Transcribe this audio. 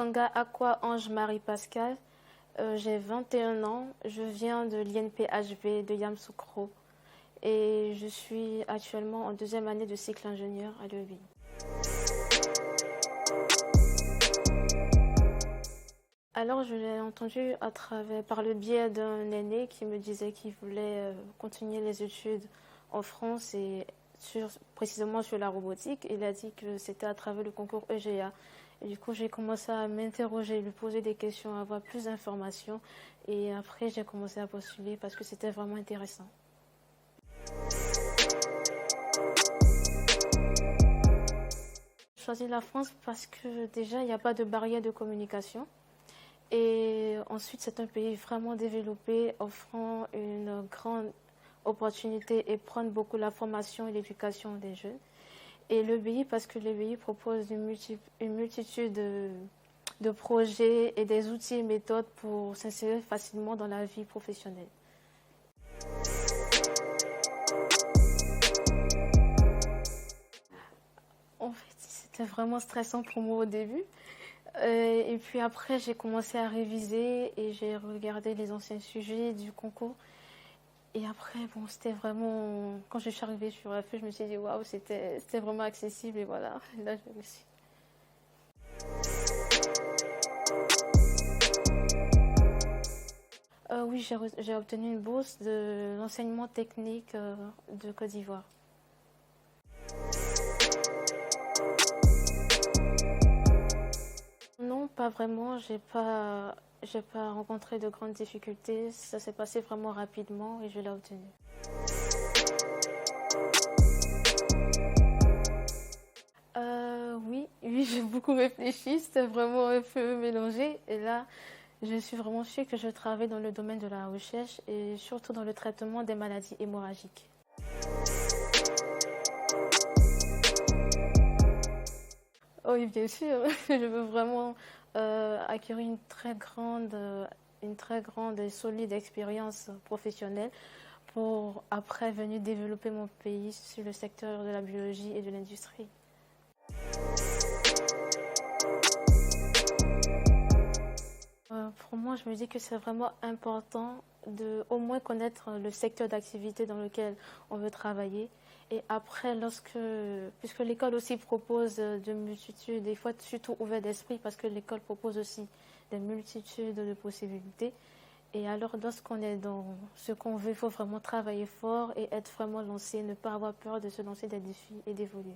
Kanga Aqua Ange Marie Pascal. J'ai 21 ans. Je viens de l'INPHB de Yamoussoukro et je suis actuellement en deuxième année de cycle ingénieur à l'UEBI. Alors, je l'ai entendu par le biais d'un aîné qui me disait qu'il voulait continuer les études en France et précisément sur la robotique. Il a dit que c'était à travers le concours EGA. Et du coup, j'ai commencé à m'interroger, lui poser des questions, avoir plus d'informations. Et après, j'ai commencé à postuler parce que c'était vraiment intéressant. J'ai choisi la France parce que déjà, il n'y a pas de barrière de communication. Et ensuite, c'est un pays vraiment développé, offrant une grande opportunité et prendre beaucoup la formation et l'éducation des jeunes. Et le pays, parce que le pays propose une multitude de projets et des outils et méthodes pour s'insérer facilement dans la vie professionnelle. En fait, c'était vraiment stressant pour moi au début. Et puis après, j'ai commencé à réviser et j'ai regardé les anciens sujets du concours. Et après, bon, c'était vraiment. Quand je suis arrivée sur la feuille, je me suis dit, waouh, c'était vraiment accessible et voilà. Et là, je me suis. Oui, j'ai obtenu une bourse de l'enseignement technique de Côte d'Ivoire. Non, pas vraiment. J'ai pas rencontré de grandes difficultés. Ça s'est passé vraiment rapidement et je l'ai obtenu. Oui, j'ai beaucoup réfléchi. C'était vraiment un peu mélangé. Et là, je suis vraiment sûre que je travaille dans le domaine de la recherche et surtout dans le traitement des maladies hémorragiques. Oh oui, bien sûr. Je veux vraiment acquérir une très grande et solide expérience professionnelle pour après venir développer mon pays sur le secteur de la biologie et de l'industrie. Pour moi, je me dis que c'est vraiment important de au moins connaître le secteur d'activité dans lequel on veut travailler. Et après, puisque l'école aussi propose de multitudes, des fois surtout ouvert d'esprit, parce que l'école propose aussi des multitudes de possibilités. Et alors, lorsqu'on est dans ce qu'on veut, il faut vraiment travailler fort et être vraiment lancé, ne pas avoir peur de se lancer des défis et d'évoluer.